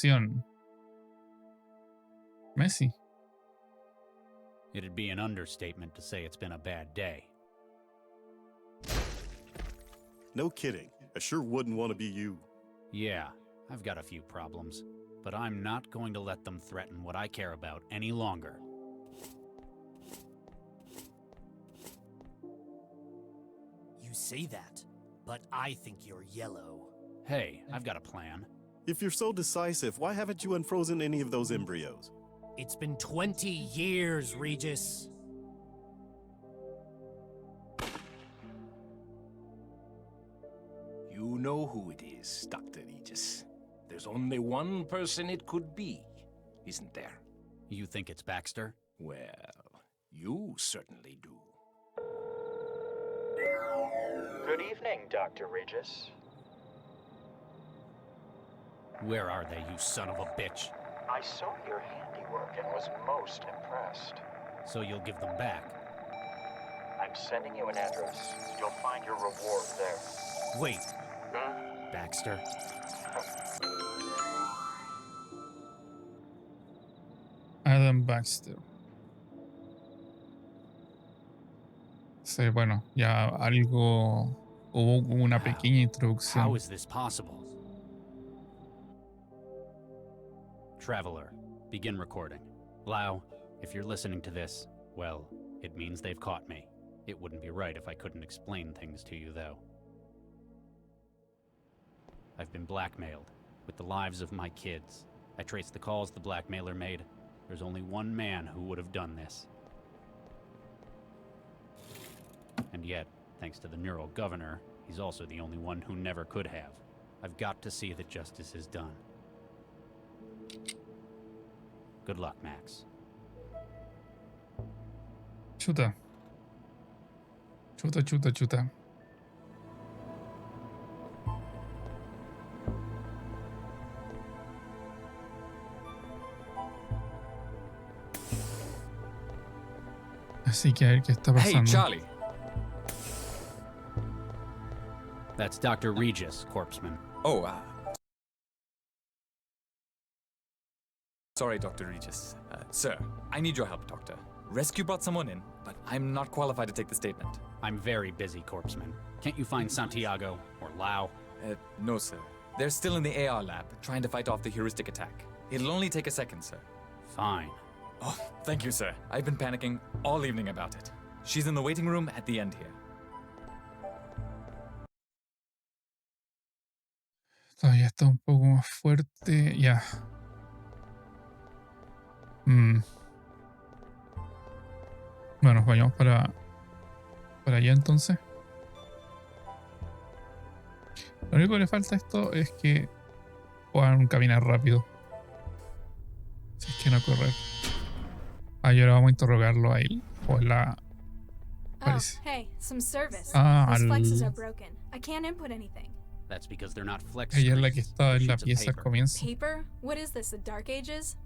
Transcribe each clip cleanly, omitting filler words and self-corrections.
Misión. Messi. It'd be an understatement to say it's been a bad day. No kidding. I sure wouldn't want to be you. Yeah, I've got a few problems, but I'm not going to let them threaten what I care about any longer. You say that, but I think you're yellow. Hey, I've got a plan. If you're so decisive, why haven't you unfrozen any of those embryos? It's been 20 years, Regis. You know who it is, Dr. Regis. There's only one person it could be, isn't there? You think it's Baxter? Well, you certainly do. Good evening, Dr. Regis. Where are they, you son of a bitch? I saw your handiwork and was most impressed. So you'll give them back? I'm sending you an address. You'll find your reward there. Wait. Baxter? Adam Baxter. Sí, bueno, ya algo... Hubo una pequeña introducción. How is this possible? Traveler, begin recording. Lau, if you're listening to this, well, it means they've caught me. It wouldn't be right if I couldn't explain things to you, though. I've been blackmailed, with the lives of my kids. I traced the calls the blackmailer made. There's only one man who would have done this. And yet, thanks to the neural governor, he's also the only one who never could have. I've got to see that justice is done. Good luck, Max. Chuta. Chuta, chuta, chuta. Así que a ver qué está pasando. Hey, Charlie. That's Dr. Regis, Corpseman. Oh, sorry, Dr. Regis. Sir, I need your help, Doctor. Rescue brought someone in, but I'm not qualified to take the statement. I'm very busy, Corpseman. Can't you find Santiago or Lau? No, sir. They're still in the AR lab, trying to fight off the heuristic attack. It'll only take a second, sir. Fine. Oh, thank you, sir. I've been panicking all evening about it. She's in the waiting room at the end here. Todavía está un poco más fuerte. Ya. Bueno, vayamos para allá entonces. Lo único que le falta a esto es que puedan caminar rápido. Si es que no correr. Y ahora vamos a interrogarlo a él. O a la... Parece. Oh, hey, some service. Ah, Those flexes are broken. I can't input anything. That's because they're not flex Ella es la screens, que estaba en la sheets of pieza al paper. comienzo. Paper? What is this, the Dark Ages?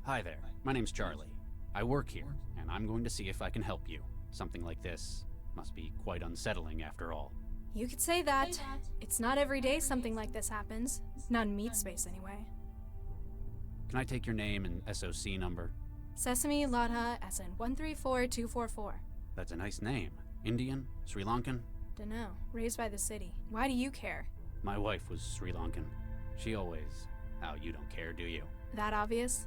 Hi there, my name's Charlie. I work here, and I'm going to see if I can help you. Something like this must be quite unsettling after all. You could say that. It's not every day something like this happens. Not in meat space, anyway. Can I take your name and SOC number? Sesame Ladha SN 134244. That's a nice name. Indian? Sri Lankan? Dunno. Raised by the city. Why do you care? My wife was Sri Lankan. She always... Oh, you don't care, do you? That obvious?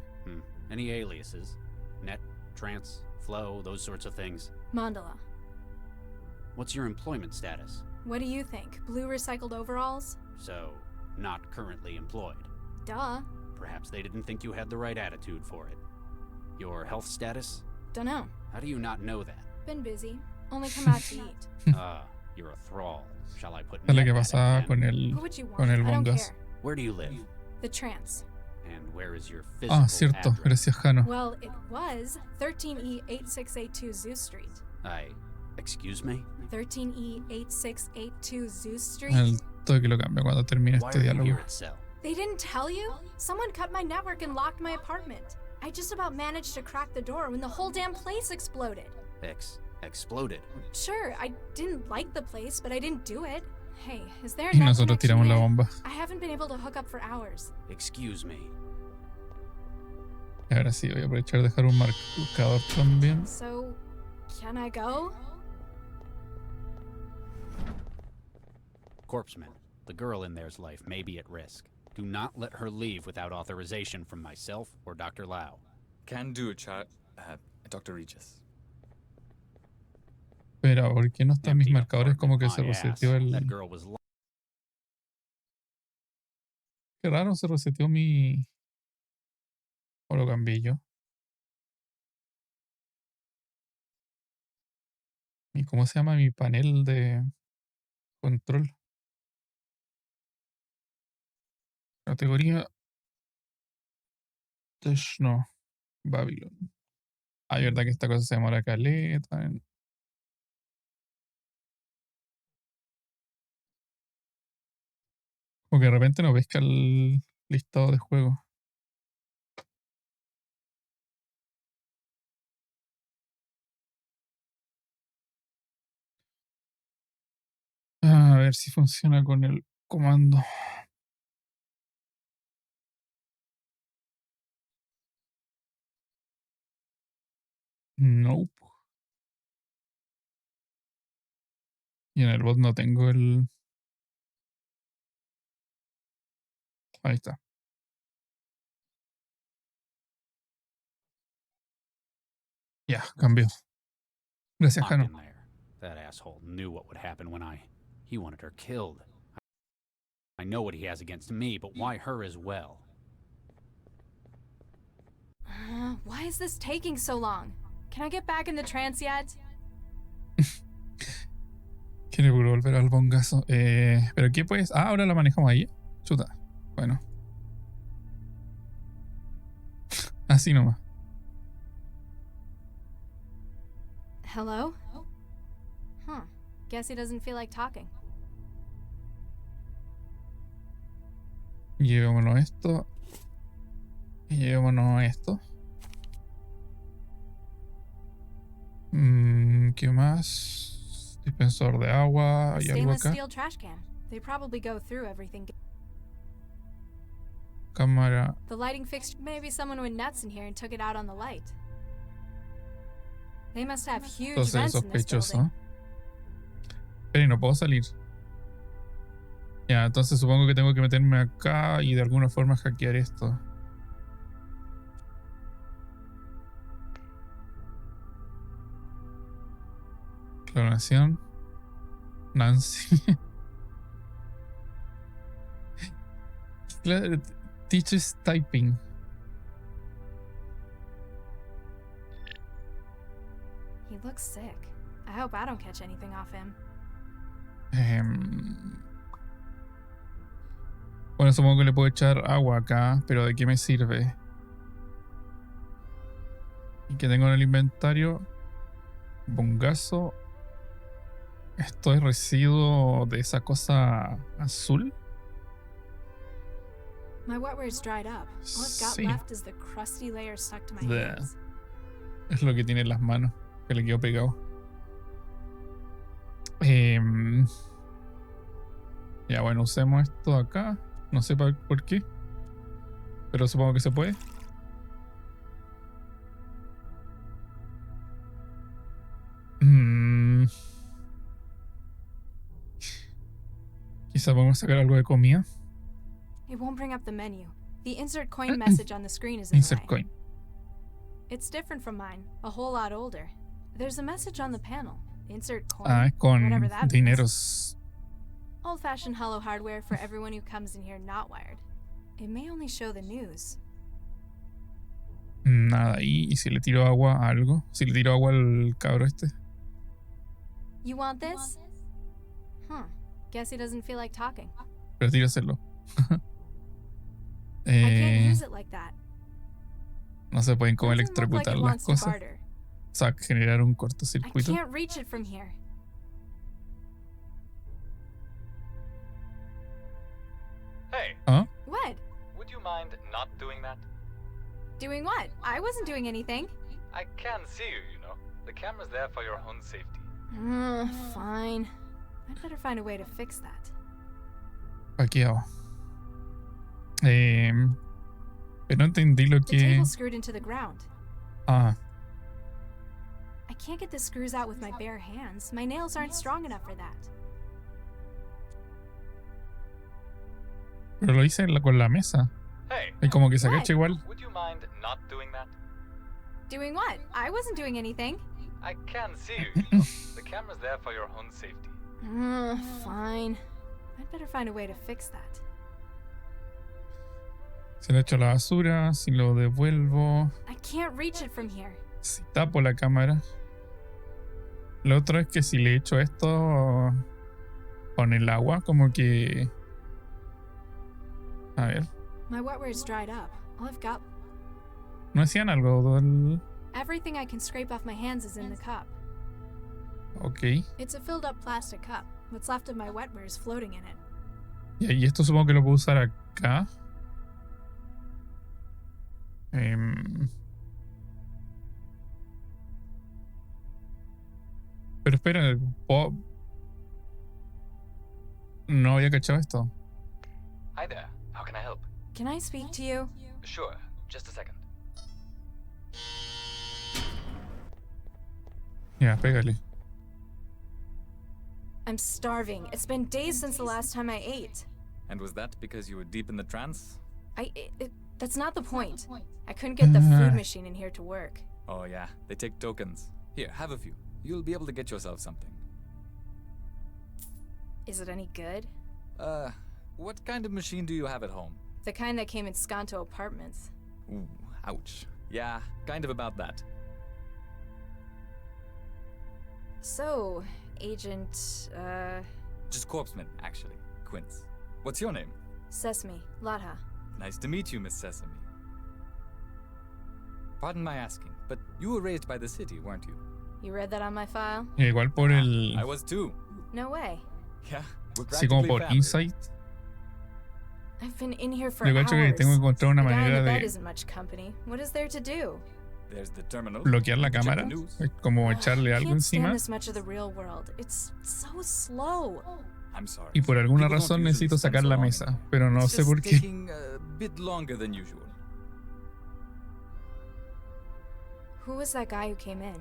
Any aliases? Net, trance, flow, those sorts of things? Mandala. What's your employment status? What do you think? Blue recycled overalls? So, not currently employed. Duh. Perhaps they didn't think you had the right attitude for it. Your health status? Dunno. How do you not know that? Been busy. Only come out to eat. You're a thrall. Shall I put Es lo net que at it pasaba then? con el, What would you want? con el I don't bongas. care. Where do you live? The trance. And where is your physical Cierto. address? Gracias, Jano. Well, it was 13E8682 Zoo Street. Excuse me? 13E8682 Zoo Street? El toque lo cambia cuando termine Why este are you diálogo. here at Cell? They didn't tell you? Someone cut my network and locked my apartment. I just about managed to crack the door when the whole damn place exploded. Exploded. Sure, I didn't like the place, but I didn't do it. Hey, is there a Y net nosotros connection tiramos la there? bomba. I haven't been able to hook up for hours. Excuse me. Y ahora sí, voy a aprovechar de dejar un marcador también. So, can I go? Corpseman, the girl in there's life may be at risk. Do not let her leave without authorization from myself or Dr. Lau. Can do, Dr. Regis. Pero, ¿por qué no están mis Empty marcadores? Como que se apartment, my reseteó ass. That el... girl was Qué raro, se reseteó mi... ¿O lo cambié yo? ¿Y cómo se llama mi panel de control? Categoría... Technobabylon. Ah, verdad que esta cosa se demora caleta. Como que de repente no pesca el listado de juegos. A ver si funciona con el comando. Nope. Y en el bot no tengo el... Ahí está. Ya, cambió. Gracias, locked Jano. in there. That asshole knew what would happen when he wanted her killed. I know what he has against me, but why her as well? Why is this taking so long? Can I get back in the trance yet? Quiere volver al bongazo. ¿Pero qué pues? Ah, ahora la manejamos ahí. Chuta. Bueno. Así nomás. Hello? Huh. Guess he doesn't feel like talking. Llevémonos esto. Y llevémonos esto. ¿Qué más? Dispensador de agua. ¿Hay algo Stainless acá? steel trash can. They probably go through everything. Cámara. The lighting fixture. Maybe someone went nuts in here and took it out on the light. They must have huge Entonces vents in this sospechoso. building. Pero no puedo salir. Ya, entonces supongo que tengo que meterme acá y de alguna forma hackear esto. Clonación. Nancy. Teaches typing. He looks sick. I hope I don't catch anything off him. Bueno, supongo que le puedo echar agua acá, pero ¿de qué me sirve? Y que tengo en el inventario bongazo. Esto es residuo de esa cosa azul. My wetware's dried up. All I've got Sí. left is the crusty layer stuck to my Bleh. hands. Es lo que tiene en las manos, que le quedó pegado. Ya, bueno, usemos esto acá. No sé por qué, pero supongo que se puede. Quizá podemos sacar algo de comida. It won't bring up the menu. The insert coin message on the screen isn't Insert right. coin. It's different from mine, a whole lot older. There's a message on the panel. Insert coin. Ah, es con whatever that means. dineros. Old-fashioned hello hardware for everyone who comes in here not wired. It may only show the news. Nada ahí. ¿Y si le tiro agua a algo? Si le tiro agua al cabro este. You want this? Huh. Guess he doesn't feel like talking. Pero tíraselo. I can't use it like that. No se pueden como Doesn't look like electrocutar it las wants to cosas. barter. O sea, generar un I cortocircuito. can't reach it from here. Hey, What? would you mind not doing that? Doing what? I wasn't doing anything. I can see you, you know. The camera's there for your own safety. Fine. I'd better find a way to fix that. Hackeado. Pero no entendí lo The que... table's screwed into the ground. Ah, I can't get the screws out with my bare hands. My nails aren't strong enough for that. pero lo hice con la mesa. Hey, Y como que se What? agacha igual. would you mind not doing that? Doing what? I wasn't doing anything. I can see you, you know. The camera's there for your own safety. Fine. I'd better find a way to fix that. Si lo echo a la basura, si lo devuelvo, I can't reach it from here. si tapo la cámara. Lo otro es que si le echo esto con el agua, como que... A ver, My wetware's dried up. All I've got... ¿no hacían algo del...? Everything I can scrape off my hands is in the cup. Ok. It's a filled up plastic cup. What's left of my wetware is floating in it. Y esto supongo que lo puedo usar acá. Pero espera, no había cachado esto. Hi there. How can I help? Can I speak to you? Sure. Just a second. Ya, pégale. I'm starving. It's been days since the last time I ate. And was that because you were deep in the trance? That's not the point. I couldn't get the food machine in here to work. Oh yeah, they take tokens. Here, have a few. You'll be able to get yourself something. Is it any good? What kind of machine do you have at home? The kind that came in Skanto apartments. Ooh, ouch. Yeah, kind of about that. So, Agent, Just Corpseman, actually. Quince. What's your name? Sesame, Latha. Nice to meet you, Miss Sesame. Pardon my asking, but you were raised by the city, weren't you? You read that on my file? Igual por el... I was too. No way. Yeah, we're Así como practically por family. insight. I've been in here for Yo hours. cacho que tengo que encontrar una the guy in manera the bed de isn't much company. What is there to do? There's the terminal. bloquear la check the cámara. news. Es como echarle I algo can't stand encima. this much of the real world. It's so slow. I'm sorry. Y por alguna People don't razón usually necesito spend sacar so la long in mesa. here. Pero no It's sé just por qué. taking a bit longer than usual. Who was that guy who came in?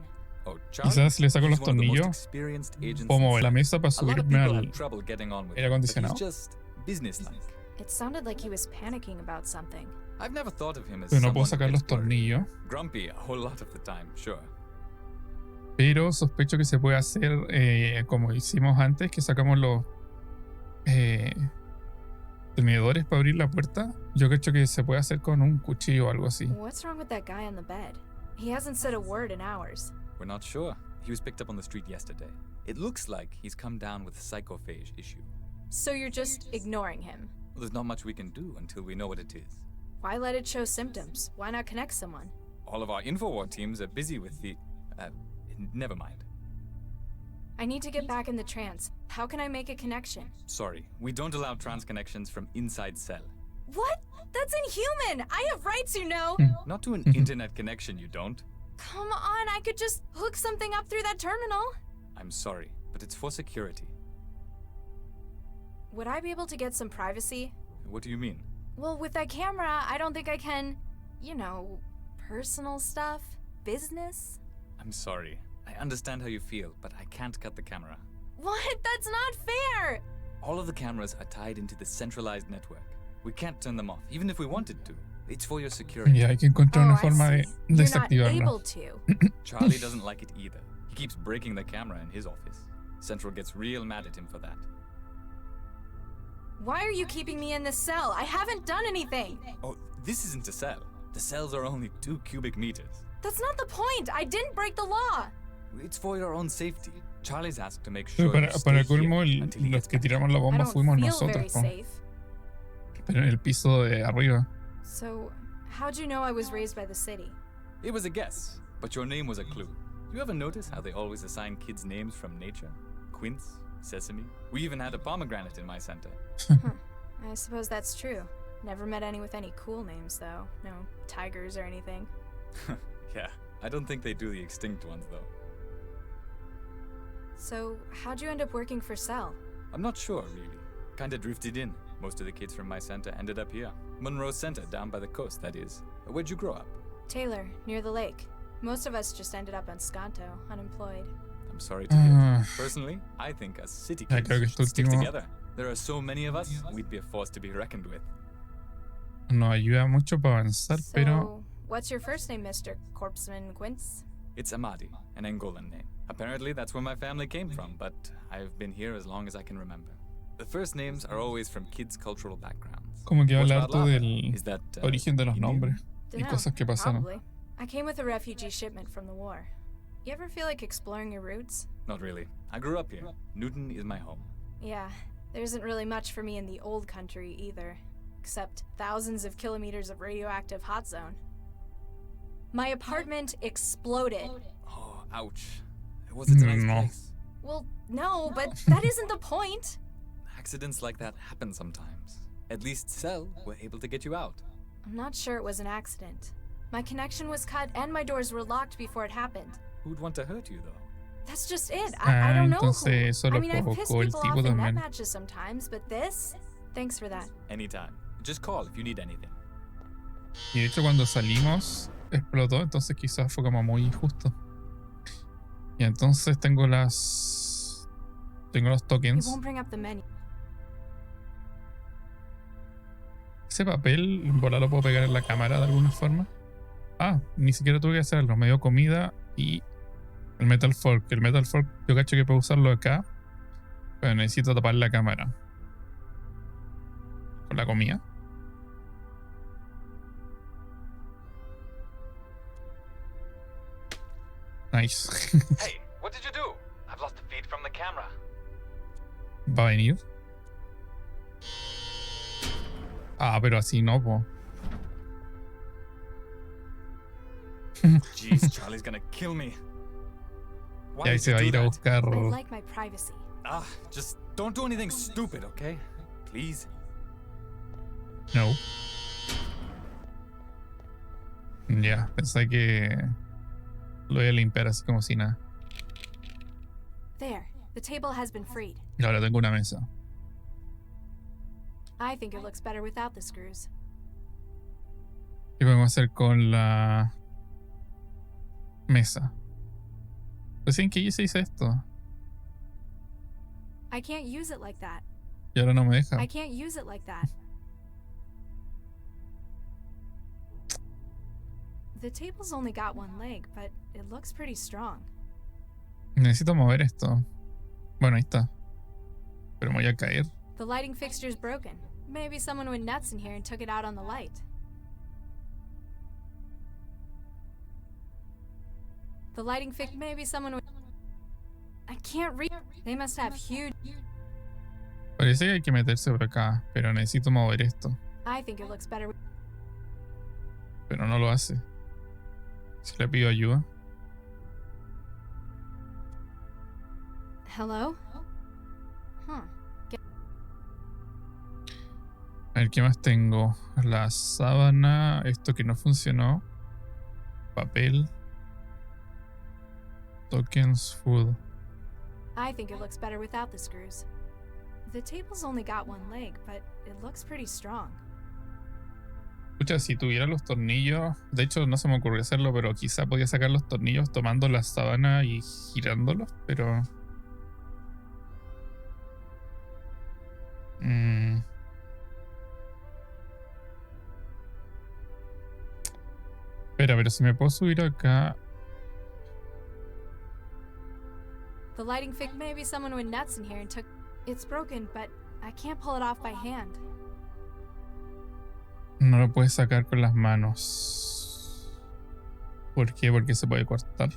Oh, Charlie? Quizás le saco He's los one of the most tornillos. experienced agents Como in la town. mesa para A lot of subirme people al have trouble getting on with aire him, but acondicionado. he's just businesslike. It sounded like he was panicking about something. I've never thought of him as Pero no puedo someone sacar who los gets worried. tornillos. Grumpy a whole lot of the time, sure. Pero sospecho que se puede hacer como hicimos antes, que sacamos los tenedores para abrir la puerta. Yo creo que se puede hacer con un cuchillo o algo así. What's wrong with that guy on the bed? He hasn't said a word in hours. We're not sure. He was picked up on the street yesterday. It looks like he's come down with a psychophage issue. So you're just ignoring him. Well, there's not much we can do until we know what it is. Why let it show symptoms? Why not connect someone? All of our InfoWar teams are busy with the... never mind. I need to get back in the trance. How can I make a connection? Sorry, we don't allow trans connections from inside cell. What? That's inhuman! I have rights, you know! Not to an internet connection, you don't. Come on, I could just hook something up through that terminal. I'm sorry, but it's for security. Would I be able to get some privacy? What do you mean? Well, with that camera, I don't think I can, you know, personal stuff, business. I'm sorry. I understand how you feel, but I can't cut the camera. What? That's not fair! All of the cameras are tied into the centralized network. We can't turn them off, even if we wanted to. It's for your security. Ya hay que encontrar una I forma de see. You're not desactivarla. able to. Charlie doesn't like it either. He keeps breaking the camera in his office. Central gets real mad at him for that. Why are you keeping me in this cell? I haven't done anything. Oh, this isn't a cell. The cells are only 2 cubic meters. That's not the point. I didn't break the law. It's for your own safety. Charlie's asked to make Pero sure you para stay colmo, here until he los gets que back. tiramos la I bomba don't fuimos feel nosotros. very Po. safe. Pero en el piso de arriba. So, how'd you know I was raised by the city? It was a guess, but your name was a clue. You ever notice how they always assign kids names from nature? Quince, Sesame. We even had a pomegranate in my center. I suppose that's true. Never met any with any cool names, though. No tigers or anything. Yeah, I don't think they do the extinct ones, though. So, how'd you end up working for Cell? I'm not sure, really. Kinda drifted in. Most of the kids from my center ended up here. Monroe Center, down by the coast, that is. Where'd you grow up? Taylor, near the lake. Most of us just ended up on Skanto, unemployed. I'm sorry to hear. Personally, I think us city kids creo que should esto stick último together. There are so many of us, we'd be a force to be reckoned with. nos ayuda mucho para avanzar, pero So, what's your first name, Mr. Corpsman Quince? It's Amadi, an Angolan name. Apparently, that's where my family came from, but I've been here as long as I can remember. The first names are always from kids' cultural backgrounds. como que What's habla about harto Lava? del Is that, origen de los Indian? nombres y Dunno, cosas que pasaron. probably. I came with a refugee shipment from the war. You ever feel like exploring your roots? Not really. I grew up here. Newton is my home. Yeah, there isn't really much for me in the old country either, except thousands of kilometers of radioactive hot zone. My apartment exploded. Oh, ouch. Was it a nice No. place? Well, no, but that isn't the point. Accidents like that happen sometimes. At least Cell were able to get you out. I'm not sure it was an accident. My connection was cut and my doors were locked before it happened. Who'd want to hurt you, though? That's just it. I don't know who. entonces eso I lo mean, I've pissed provocó el people tipo off in net también. matches sometimes, but this? Thanks for that. Anytime. Just call if you need anything. Y de hecho cuando salimos explotó, entonces quizás fue como muy injusto. Y entonces tengo los It tokens. won't bring up the menu. Ese papel, en bola lo puedo pegar en la cámara de alguna forma. Ah, ni siquiera tuve que hacerlo. Me dio comida y el Metal Fork. El Metal Fork yo cacho que puedo usarlo acá, pero necesito tapar la cámara. Con la comida. Nice. Hey, what did you do? I've lost the feed from the camera. ¿Va a venir? Ah, pero así no, po. Jeez, Charlie's gonna kill me. Why Y ahí did se you va a do ir a that? buscar. I like my privacy. Ah, just don't do anything stupid, okay? Please. No. Ya, pensé que lo voy a limpiar así como si nada. There, the table has been freed. Y ahora tengo una mesa. I think it looks better without the screws. ¿Qué podemos hacer con la mesa? Recién que hice esto. I can't use it like that. Y ahora no me deja. I can't use it like that. The table's only got one leg, but it looks pretty strong. Necesito mover esto. Bueno, ahí está. Pero me voy a caer. The lighting fixture's broken. Maybe someone went nuts in here and took it out on the light. The lighting fix. Maybe someone went. I can't read. They must have huge. Parece que hay que meterse por acá, pero necesito mover esto. I think it looks better. Pero no lo hace. Si le pido ayuda. Hello? Huh. A ver, ¿qué más tengo? La sábana, esto que no funcionó. Papel. Tokens, food. I think it looks better without the screws. The table's only got one leg, but it looks pretty strong. Escucha, si tuviera los tornillos, de hecho no se me ocurrió hacerlo, pero quizá podía sacar los tornillos tomando la sábana y girándolos, pero... Espera, pero si me puedo subir acá... The lighting fix. Maybe someone went nuts in here and took. It's broken, but I can't pull it off by hand. No lo puedes sacar con las manos. ¿Por qué? Porque se puede cortar.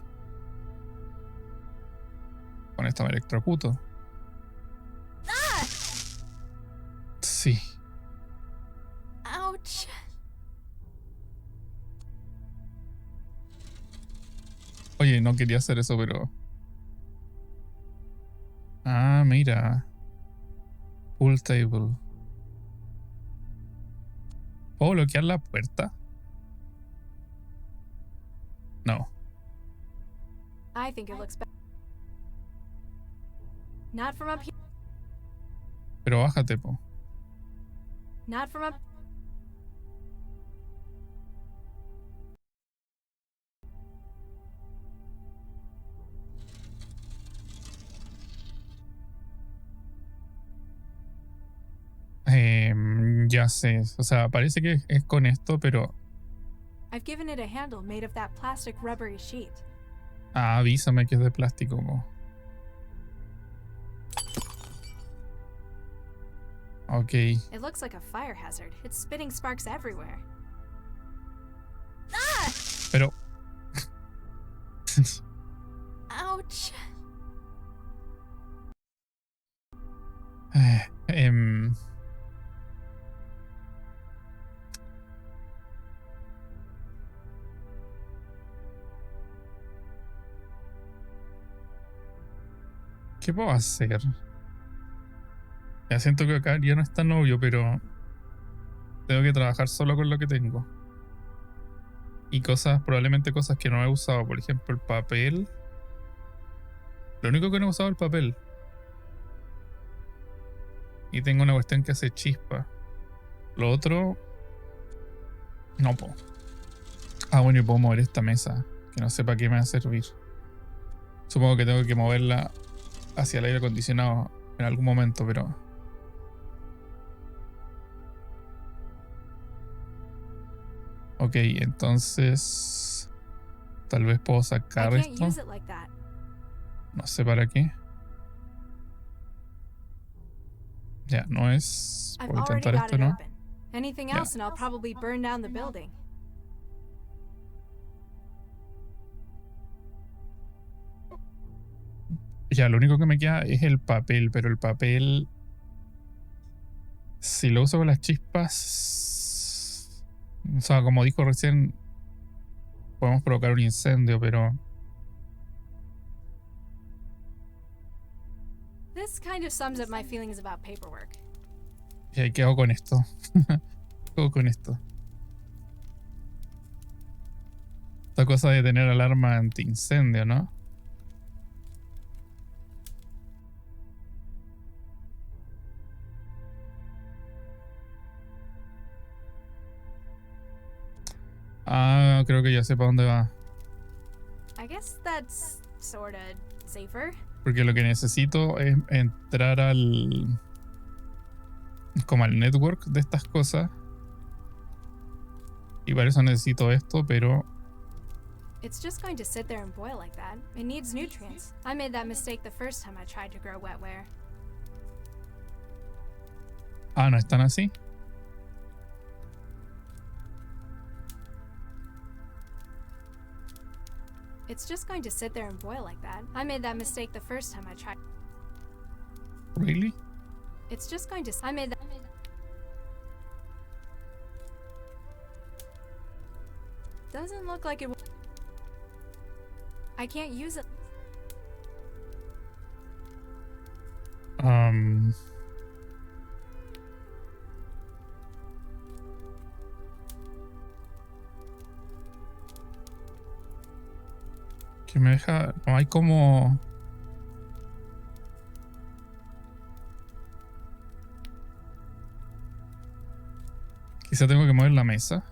Con esta me electrocuto. Ah! Sí. Ouch. Oye, no quería hacer eso, pero... Ah, mira. Pool table. ¿Puedo bloquear la puerta? No. I think it looks better. Not from up here. Pero bájate, po. Not from up. Ya sé. O sea, parece que es con esto, pero... I've given it a handle made of that plastic rubbery sheet. Ah, avísame que es de plástico, po. Ok. It looks like a fire hazard. It's spitting sparks everywhere. Pero... Ouch. ¿Qué puedo hacer? Ya siento que acá ya no es tan obvio, pero tengo que trabajar solo con lo que tengo. Y cosas, probablemente cosas que no he usado. Por ejemplo, el papel. Lo único que no he usado es el papel. Y tengo una cuestión que hace chispa. Lo otro... No puedo. Ah, bueno, y puedo mover esta mesa. Que no sé para qué me va a servir. Supongo que tengo que moverla hacia el aire acondicionado en algún momento, pero... Ok, entonces... Tal vez puedo I sacar can't esto. use it like that. No sé para qué. Ya, no es... I've Puedo already intentar got esto, it ¿no? open. Anything Yeah. else and I'll probably burn down the building. Ya, lo único que me queda es el papel, pero el papel... Si lo uso con las chispas... O sea, como dijo recién, podemos provocar un incendio, pero... This kind of sums up my feelings about paperwork. ¿Y qué hago con esto? ¿Qué hago con esto? Esta cosa de tener alarma antiincendio, ¿no? Ah, creo que ya sé para dónde va. I guess that's sorta safer. Porque lo que necesito es entrar al... como al network de estas cosas. Y para eso necesito esto, pero... It's just going to sit there and boil like that. It needs nutrients. I made that mistake the first time I tried to grow wetware. Ah, ¿no están así? It's just going to sit there and boil like that. I made that mistake the first time I tried. Really? It's just going to... I made that... Doesn't look like it... I can't use it. Que me deja... No hay como... Quizá tengo que mover la mesa.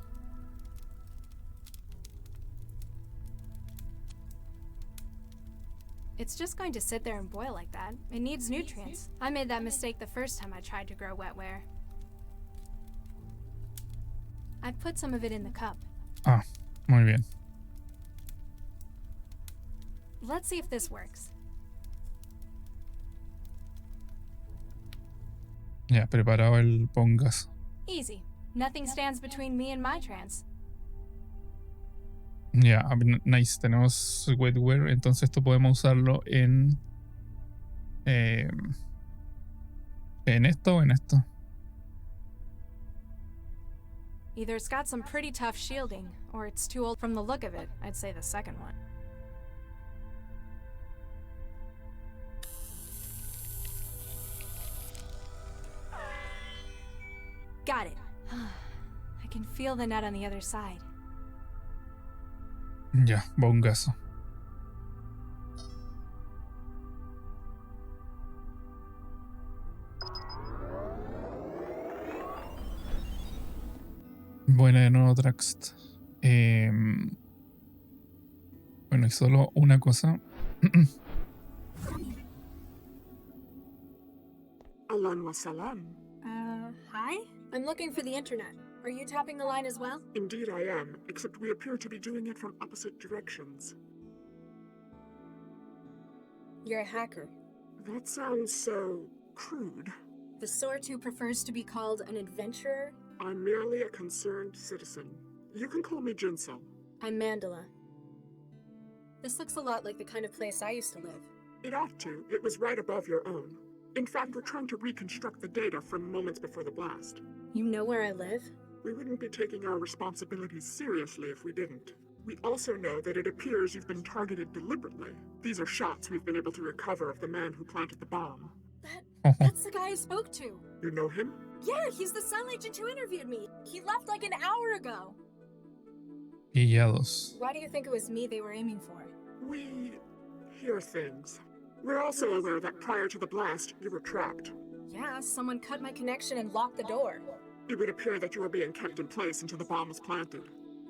It's just going to sit there and boil like that. It needs nutrients. I made that mistake the first time I tried to grow wetware. I put some of it in the cup. Ah, muy bien. Let's see if this works. Ya, preparado el pongas. Easy. Nothing stands between me and my trance. Ya, nice. Tenemos wetware. Entonces esto podemos usarlo en esto o en esto. Either it's got some pretty tough shielding, or it's too old. From the look of it, I'd say the second one. Got it. I can feel the net on the other side. Ya, bongazo. Bueno, de nuevo, Traxt. Bueno, y solo una cosa. Alan wa salam. Hi? I'm looking for the internet. Are you tapping the line as well? Indeed I am, except we appear to be doing it from opposite directions. You're a hacker. That sounds so crude. The sort who prefers to be called an adventurer? I'm merely a concerned citizen. You can call me Jinsel. I'm Mandela. This looks a lot like the kind of place I used to live. It ought to. It was right above your own. In fact, we're trying to reconstruct the data from moments before the blast. You know where I live? We wouldn't be taking our responsibilities seriously if we didn't. We also know that it appears you've been targeted deliberately. These are shots we've been able to recover of the man who planted the bomb. That's the guy I spoke to. You know him? Yeah, he's the cell agent who interviewed me. He left like an hour ago. Pillados. Why do you think it was me they were aiming for? We hear things. We're also aware that prior to the blast, you were trapped. Yeah, someone cut my connection and locked the door. It would appear that you were being kept in place until the bomb was planted.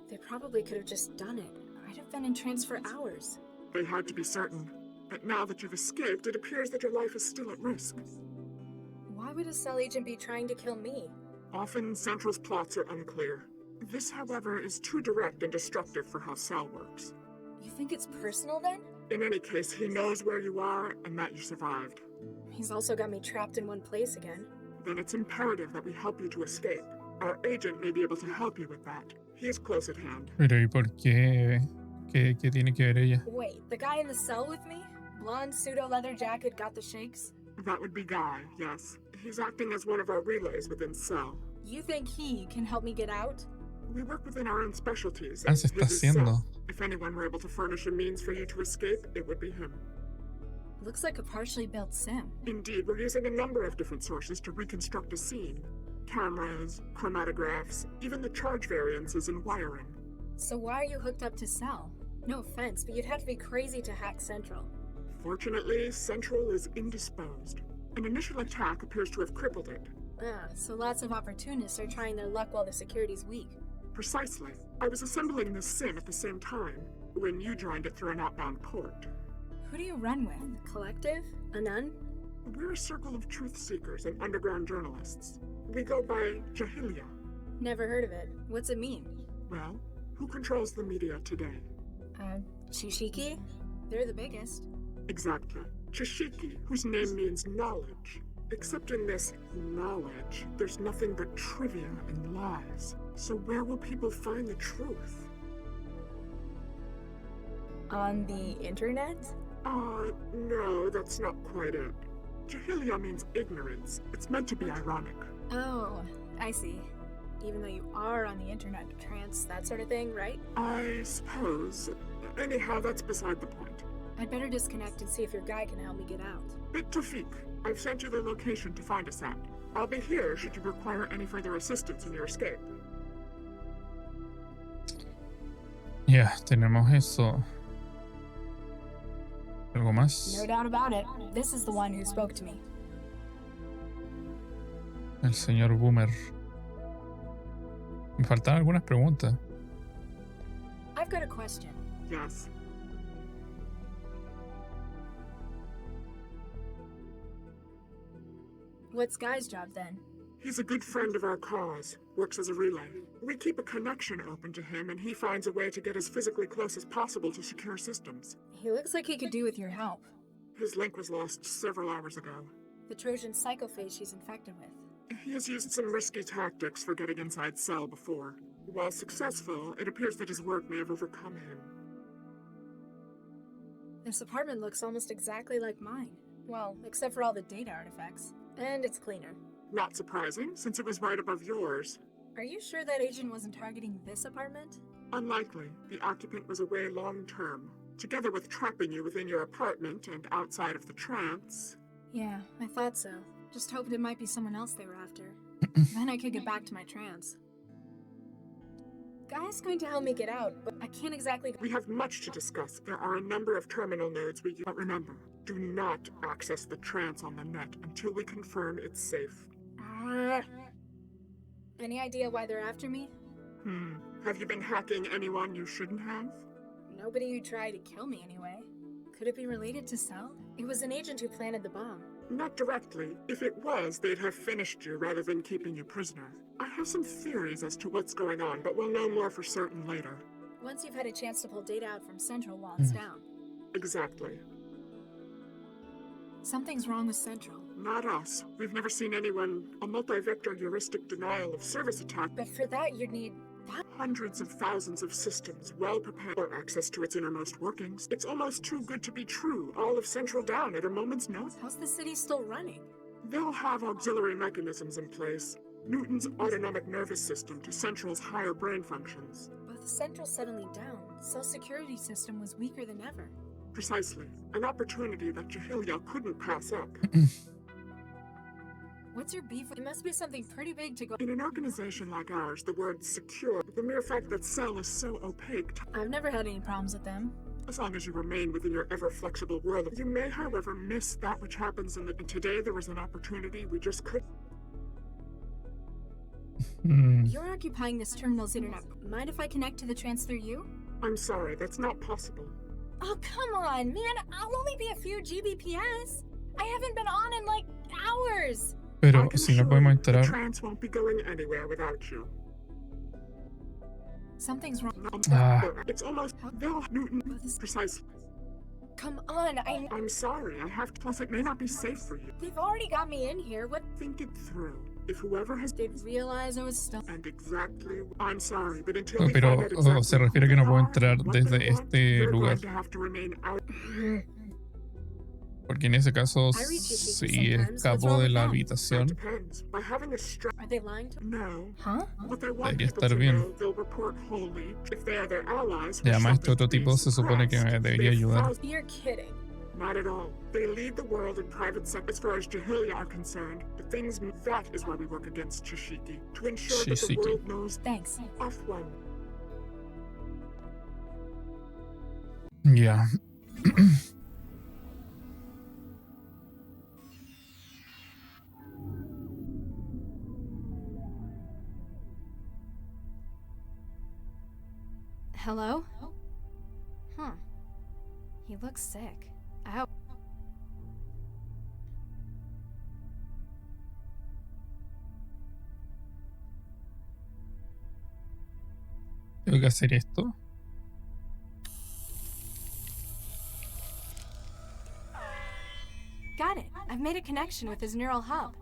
They probably could have just done it. I'd have been in trance for hours. They had to be certain. But now that you've escaped, it appears that your life is still at risk. Why would a cell agent be trying to kill me? Often, Central's plots are unclear. This, however, is too direct and destructive for how Cell works. You think it's personal then? In any case, he knows where you are and that you survived. He's also got me trapped in one place again. Then it's imperative that we help you to escape. Our agent may be able to help you with that. He is close at hand. Pero ¿y por qué? ¿Qué tiene que ver ella? Wait, the guy in the cell with me? Blonde pseudo-leather jacket, got the shakes? That would be Guy, yes. He's acting as one of our relays within Cell. You think he can help me get out? We work within our own specialties. Se está haciendo. If anyone were able to furnish a means for you to escape, it would be him. Looks like a partially built sim. Indeed, we're using a number of different sources to reconstruct a scene. Cameras, chromatographs, even the charge variances and wiring. So why are you hooked up to Cell? No offense, but you'd have to be crazy to hack Central. Fortunately, Central is indisposed. An initial attack appears to have crippled it. So lots of opportunists are trying their luck while the security's weak. Precisely. I was assembling this sim at the same time, when you joined it through an outbound port. Who do you run with? Collective? A nun? We're a circle of truth seekers and underground journalists. We go by Jahilia. Never heard of it. What's it mean? Well, who controls the media today? Chishiki? They're the biggest. Exactly. Chishiki, whose name means knowledge. Except in this knowledge, there's nothing but trivia and lies. So where will people find the truth? On the internet? No, that's not quite it. Jahilia means ignorance. It's meant to be ironic. Oh, I see. Even though you are on the internet, trance, that sort of thing, right? I suppose. Anyhow, that's beside the point. I'd better disconnect and see if your guy can help me get out. Bit Tawfiq, I've sent you the location to find us at. I'll be here should you require any further assistance in your escape. Ya, tenemos eso. ¿Algo más? No doubt about it. This is the one who spoke to me. El señor Boomer. Me faltaban algunas preguntas. I've got a question. Yes. What's Guy's job then? He's a good friend of our cause, works as a relay. We keep a connection open to him, and he finds a way to get as physically close as possible to secure systems. He looks like he could do with your help. His link was lost several hours ago. The Trojan psychophage she's infected with. He has used some risky tactics for getting inside Cell before. While successful, it appears that his work may have overcome him. This apartment looks almost exactly like mine. Well, except for all the data artifacts. And it's cleaner. Not surprising, since it was right above yours. Are you sure that agent wasn't targeting this apartment? Unlikely. The occupant was away long-term. Together with trapping you within your apartment and outside of the trance... Yeah, I thought so. Just hoped it might be someone else they were after. Then I could get back to my trance. Guy's going to help me get out, but I can't exactly... We have much to discuss. There are a number of terminal nodes we use. But remember, do not access the trance on the net until we confirm it's safe. Any idea why they're after me? Have you been hacking anyone you shouldn't have? Nobody who tried to kill me anyway. Could it be related to Sal? It was an agent who planted the bomb. Not directly. If it was, they'd have finished you rather than keeping you prisoner. I have some theories as to what's going on, but we'll know more for certain later. Once you've had a chance to pull data out from Central while it's down. Exactly. Something's wrong with Central. Not us. We've never seen anyone. A multi-vector heuristic denial of service attack. But for that, you'd need hundreds of thousands of systems well prepared for access to its innermost workings. It's almost too good to be true. All of Central down at a moment's notice. How's the city still running? They'll have auxiliary mechanisms in place. Newton's autonomic nervous system to Central's higher brain functions. With Central suddenly down, Cell's security system was weaker than ever. Precisely. An opportunity that Jahilia couldn't pass up. What's your beef? It must be something pretty big to go. In an organization like ours, the word secure, the mere fact that Cell is so opaque. I've never had any problems with them. As long as you remain within your ever-flexible world, you may, however, miss that which happens in the... And today there was an opportunity we just couldn't... You're occupying this terminal's internet. Mind if I connect to the trans through you? I'm sorry, that's not possible. Oh, come on, man. I'll only be a few Gbps. I haven't been on in, like, hours. Pero si no podemos entrar. The trans won't be going anywhere without you. Something's wrong. It's almost Newton. Precisely. Come on, I'm sorry, I have to. Plus, it may not be safe for you. They've already got me in here. What? Think it through. If whoever has did realize I was still. And exactly. I'm sorry, but until we Pero find out exactly se refiere que no puedo entrar desde este lugar. Porque en ese caso, si escapo de la habitación, debería estar bien. Y además este otro tipo se supone que me debería ayudar. Not at all. They lead the world in private sector as far as Jahilia are concerned. The things that is why we work against Shishiki. To ensure that the world knows. Thanks. F1. Yeah. Hello? Huh. He looks sick. Ow. Tengo que hacer esto. Got it. I've made a connection with his neural hub.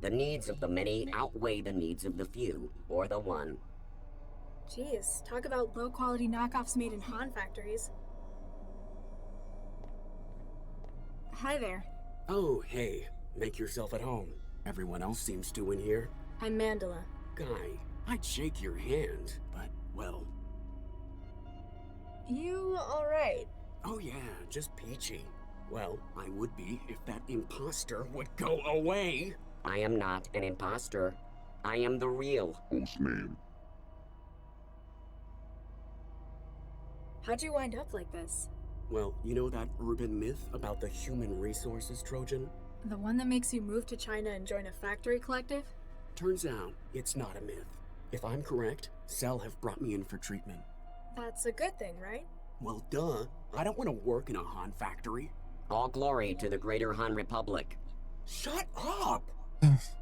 The needs of the many outweigh the needs of the few, or the one. Jeez, talk about low-quality knockoffs made in Han factories. Hi there. Oh, hey. Make yourself at home. Everyone else seems to in here. I'm Mandela. Guy, I'd shake your hand, but, well... You alright? Oh yeah, just peachy. Well, I would be if that imposter would go away. I am not an imposter. I am the real. Whose name? How'd you wind up like this? Well, you know that urban myth about the human resources Trojan? The one that makes you move to China and join a factory collective? Turns out, it's not a myth. If I'm correct, Cell have brought me in for treatment. That's a good thing, right? Well, duh. I don't want to work in a Han factory. All glory to the greater Han Republic. Shut up!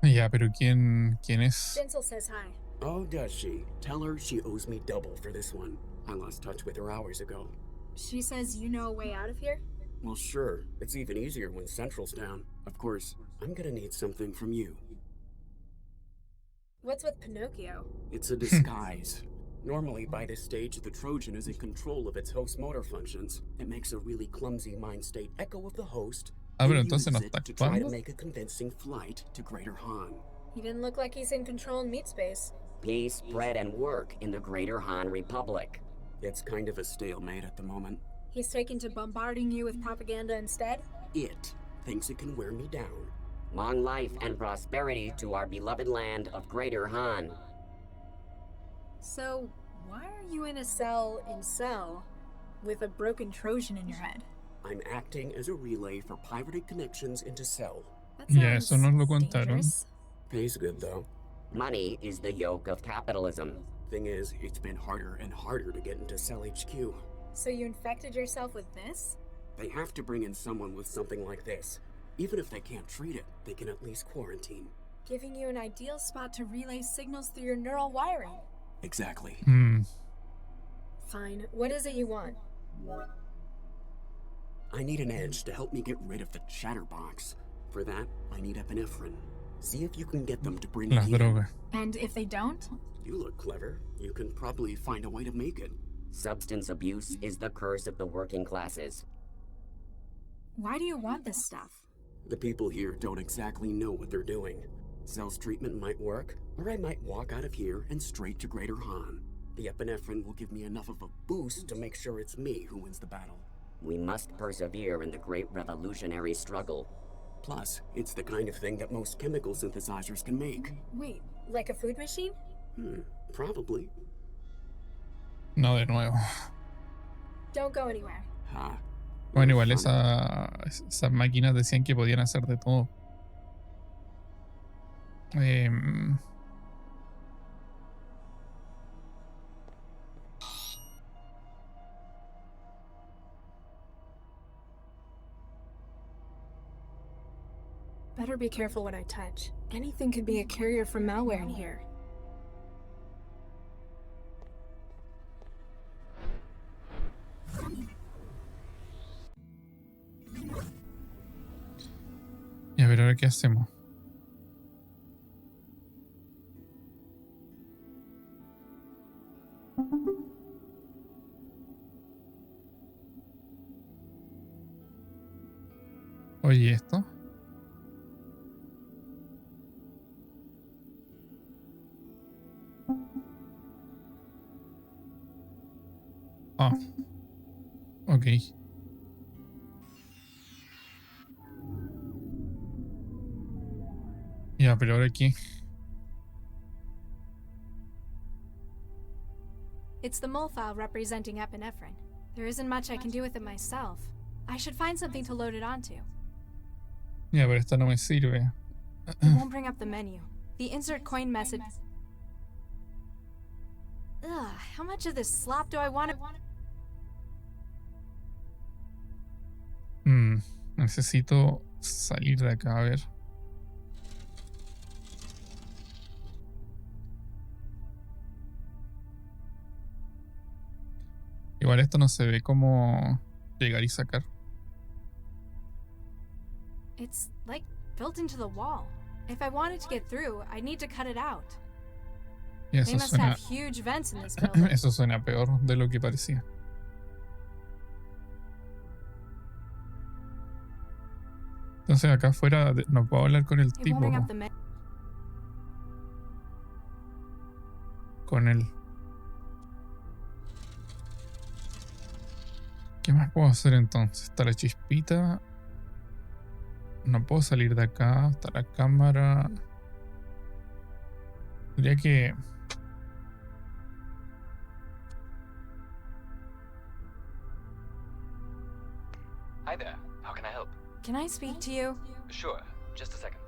Ya, pero ¿quién es? Denzel says hi. Oh, does she? Tell her she owes me double for this one. I lost touch with her hours ago. She says you know a way out of here? Well, sure. It's even easier when Central's down. Of course, I'm gonna need something from you. What's with Pinocchio? It's a disguise. Normally, by this stage, the Trojan is in control of its host motor functions. It makes a really clumsy mind state echo of the host. Pero entonces no está to try to actuando. make a convincing flight to Greater Han. He didn't look like he's in control in meat space. Peace, spread, and work in the Greater Han Republic. It's kind of a stalemate at the moment. He's taken to bombarding you with propaganda instead? It. thinks it can wear me down. Long life and prosperity to our beloved land of Greater Han. So, why are you in a cell in Cell with a broken Trojan in your head? I'm acting as a relay for pirated connections into Cell. That Ya, eso nos lo contaron. dangerous. Pays good, though. Money is the yoke of capitalism. Thing is, it's been harder and harder to get into Cell HQ. So you infected yourself with this? They have to bring in someone with something like this. Even if they can't treat it, they can at least quarantine. Giving you an ideal spot to relay signals through your neural wiring. Exactly. Fine. What is it you want? I need an edge to help me get rid of the chatterbox. For that, I need epinephrine. See if you can get them to bring Las it in. drogas. And if they don't? You look clever. You can probably find a way to make it. Substance abuse is the curse of the working classes. Why do you want this stuff? The people here don't exactly know what they're doing. Cell's treatment might work, or I might walk out of here and straight to Greater Han. The epinephrine will give me enough of a boost to make sure it's me who wins the battle. We must persevere in the great revolutionary struggle. Plus, it's the kind of thing that most chemical synthesizers can make. Wait, like a food machine? Probably. No, de nuevo. Don't go anywhere. Bueno, igual esas máquinas decían que podían hacer de todo. Better be careful what I touch. Anything could be a carrier for malware in here. Y a ver, ahora qué hacemos. Oye, esto. Ah. Ok. Ya, pero ahora aquí. It's the mole file representing epinephrine. There isn't much I can do with it myself. I should find something to load it onto. Ya, pero esta no me sirve. It won't bring up the menu. The insert coin message. Ugh, how much of this slop do I want to... Necesito salir de acá, a ver. Igual esto no se ve como llegar y sacar. It's like built into the wall. If I wanted to get through, I'd need to cut it out. Y They eso must suena, have huge vents in this building. eso suena peor de lo que parecía. Entonces acá afuera no puedo hablar con el It won't tipo. bring up the menu. Con él. ¿Qué más puedo hacer entonces? Está la chispita. No puedo salir de acá. Está la cámara. Tendría que... Hi there. How can I help? Can I speak to you? Sure. Just a second.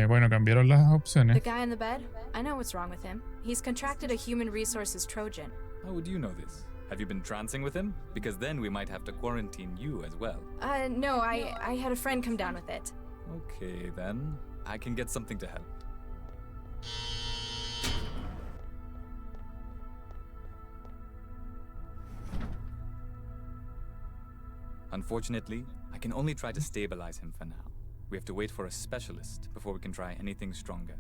Bueno, cambiaron las The opciones. guy in the bed? I know what's wrong with him. He's contracted a human resources Trojan. How would you know this? Have you been trancing with him? Because then we might have to quarantine you as well. No, I had a friend come down with it. Okay, then. I can get something to help. Unfortunately, I can only try to stabilize him for now. We have to wait for a specialist before we can try anything stronger.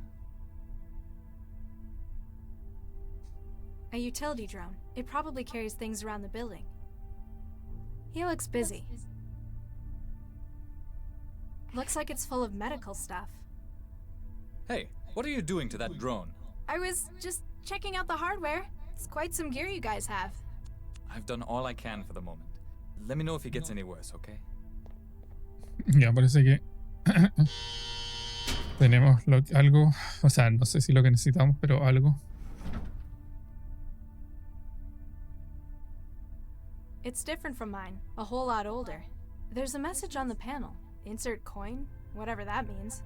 A utility drone. It probably carries things around the building. He looks busy. Looks like it's full of medical stuff. Hey, what are you doing to that drone? I was just checking out the hardware. It's quite some gear you guys have. I've done all I can for the moment. Let me know if it gets any worse, okay? Ya parece que tenemos algo, o sea, no sé si lo que necesitamos, pero algo. It's different from mine, a whole lot older. There's a message on the panel. Insert coin, whatever that means.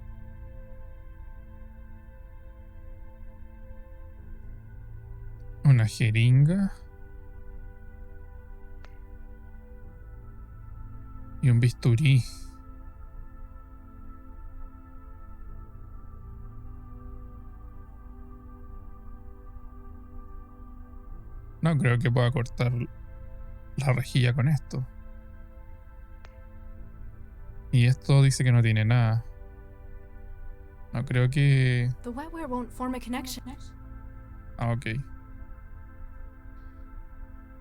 Una jeringa. Y un bisturí. No creo que pueda cortar la rejilla con esto. Y esto dice que no tiene nada. No creo que... The wetware won't form a connection. Ah, ok.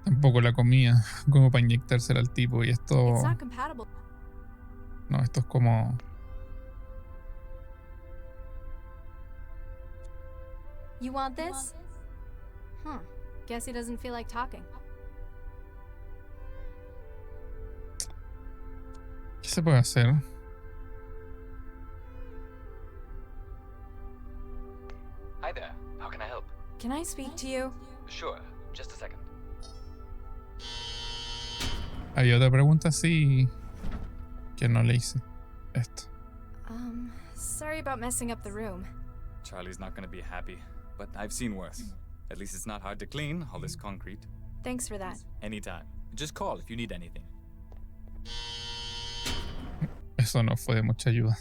Tampoco la comida, como para inyectársela al tipo. Y esto... It's not compatible. No, esto es como... You want this? Huh. Guess he doesn't feel like talking. ¿Qué se puede hacer? Hi there. How can I help? Can I speak to you? Sure. Just a second. Hay otra pregunta así que no le hice. Esto. Sorry about messing up the room. Charlie's not gonna be happy, but I've seen worse. At least it's not hard to clean, all this concrete. Thanks for that. Anytime. Just call if you need anything. Eso no fue de mucha ayuda.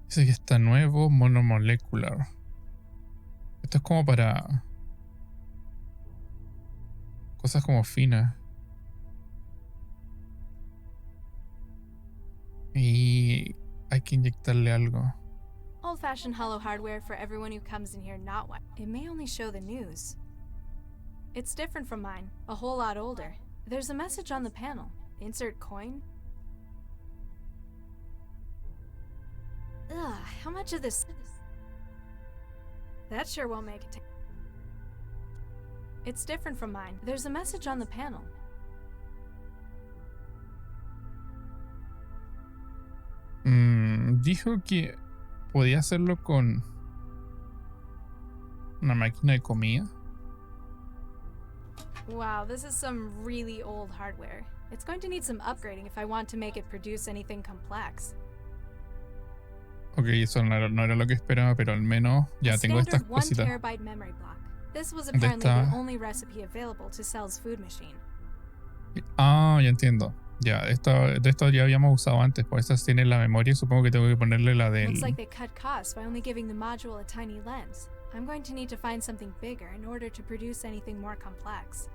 Dice que está nuevo, monomolecular. Esto es como para cosas como finas. Y hay que inyectarle algo. Old-fashioned hollow hardware for everyone who comes in here not what. It may only show the news. It's different from mine, a whole lot older. There's a message on the panel. Insert coin. Ugh, how much of this? That sure won't make it. It's different from mine. There's a message on the panel. Dijo que podía hacerlo con una máquina de comida. Wow, this is some really old hardware. It's going to need some upgrading if I want to make it produce anything complex. Ok, eso no era lo que esperaba, pero al menos ya tengo estas Standard 1 cositas. terabyte memory block. This was apparently the only recipe available to Cell's food machine. Ah, ya entiendo. Ya, de esto ya habíamos usado antes, pues estas tienen la memoria y supongo que tengo que ponerle la del... Looks like they cut costs by only giving the module a tiny lens. I'm going to need to find something bigger in order to produce anything more complex.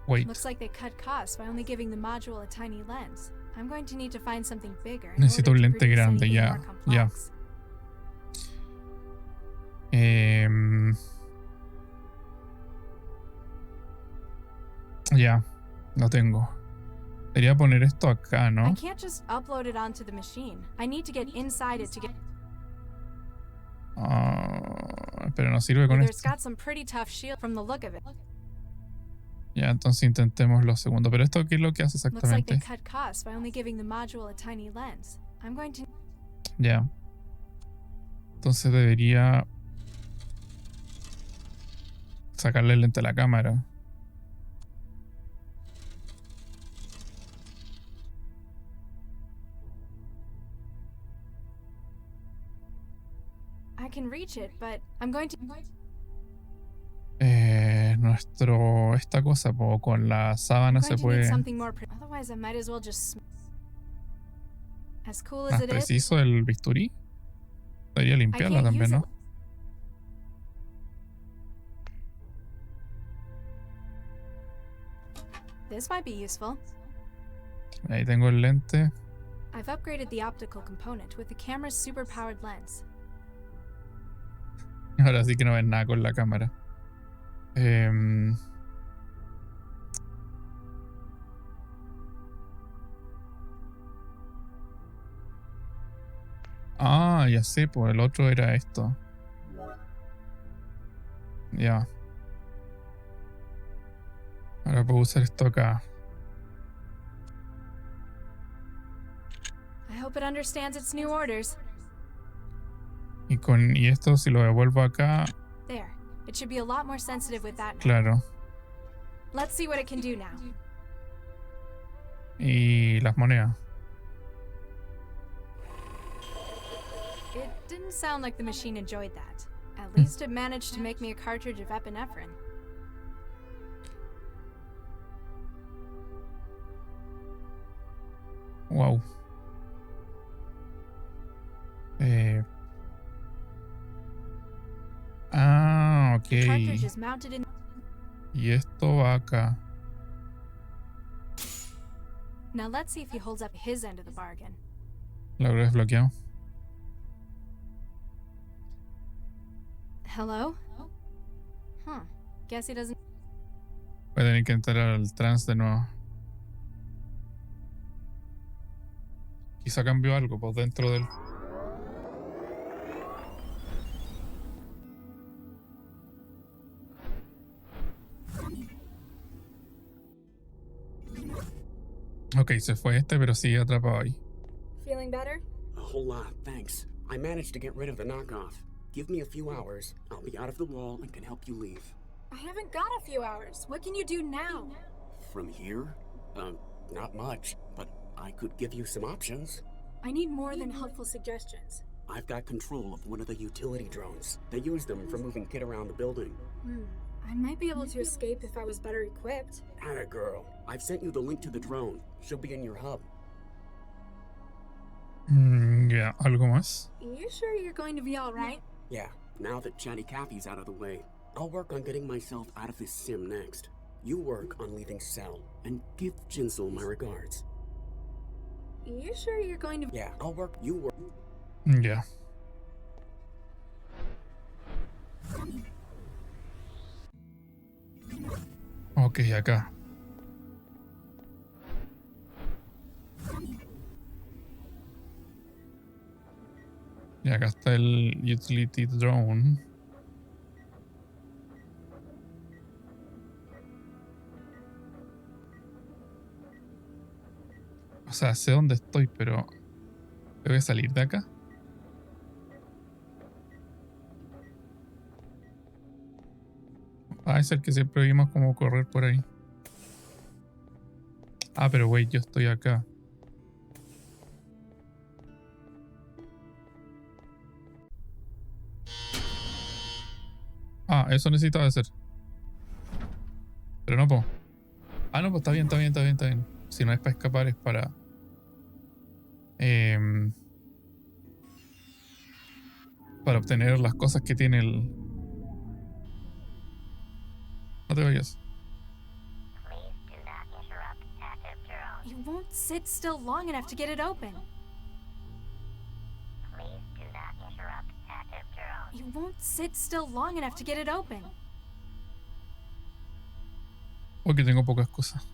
Wait. Looks like they cut costs by only giving the module a tiny lens. I'm going to need to find something bigger in Necesito order un to lente produce grande, anything ya, more complex. Ya, lo tengo. Debería poner esto acá, ¿no? I can't just upload it onto the machine. I need to get inside it to get... Pero no sirve con It's esto. got some pretty tough shield from the look of it. Ya, entonces intentemos lo segundo. Pero esto, ¿qué es lo que hace Looks like they exactamente? cut costs by only giving the module a tiny lens. I'm going to... Ya. Entonces debería sacarle el lente a la cámara. I can reach it, but I'm going to... Esta cosa, con la sábana se I'm going to need puede... something more otherwise I might as well just... As cool as Más it is, preciso el bisturí. Debería limpiarla can't también, use ¿no? it. This might be useful. Ahí tengo el lente. I've upgraded the optical component with the camera's super-powered lens. Ahora sí que no ves nada con la cámara. Ah, ya sé, pues el otro era esto. Ya. Ahora puedo usar esto acá. I hope it understands its new orders. Y esto, si lo devuelvo acá, There. It should be a lot more sensitive with that now. claro. Let's see what it can do now. Y las monedas. It didn't sound like the machine enjoyed that. At least it managed to make me a cartridge of epinephrine. Wow. Ok. The cartridge is mounted in. Y esto va acá. Now let's see if he holds up his end of the bargain. Lo habré desbloqueado. Hello? Guess he doesn't. Voy a tener que entrar al trans de nuevo. Quizá cambió algo por dentro del. Ok, se fue este, pero sigue atrapado ahí. Feeling better? A whole lot, thanks. I managed to get rid of the knockoff. Give me a few hours. I'll be out of the wall and can help you leave. I haven't got a few hours. What can you do now? From here? Not much, but I could give you some options. I need more than helpful suggestions. I've got control of one of the utility drones. They use them for moving kit around the building. I might be able to escape if I was better equipped. Atta girl. I've sent you the link to the drone. She'll be in your hub. Ya, ¿algo más? You sure you're going to be alright? Yeah, now that Chatty Cappy's out of the way, I'll work on getting myself out of this sim next. You work on leaving Cell, and give Jinsel my regards. You sure you're going to... Yeah, I'll work. You work. Ya. Ok, acá. Y acá está el utility drone. O sea, sé dónde estoy, pero ¿tengo que salir de acá? Ah, es el que siempre vimos como correr por ahí. Ah, pero güey, yo estoy acá. Ah, eso necesitaba hacer. Pero no puedo. Ah, no, pues está bien, está bien, está bien, está bien. Si no es para escapar, es para... para obtener las cosas que tiene el... No te vayas. You won't sit still long enough to get it open. You won't sit still long enough to get it open. Porque tengo pocas cosas.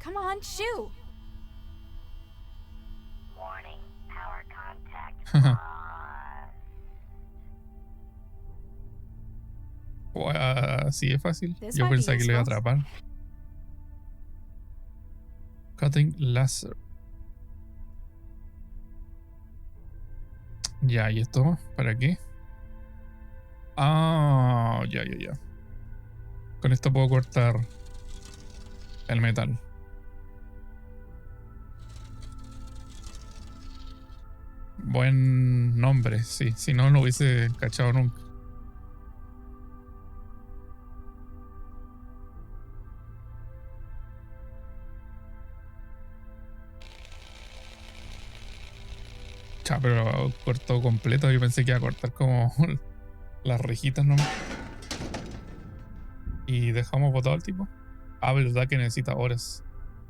Come on, shoo! Warning, power contact. Así es fácil. This Yo might be pensaba que lo iba a useful. atrapar. Cutting laser. Ya, ¿y esto? ¿Para qué? Ah, ya, ya, ya. Con esto puedo cortar el metal. Buen nombre, sí. Si no, no hubiese cachado nunca. Cha, pero cortó completo. Yo pensé que iba a cortar como las rejitas nomás. Y dejamos botado al tipo. Ah, verdad que necesita horas.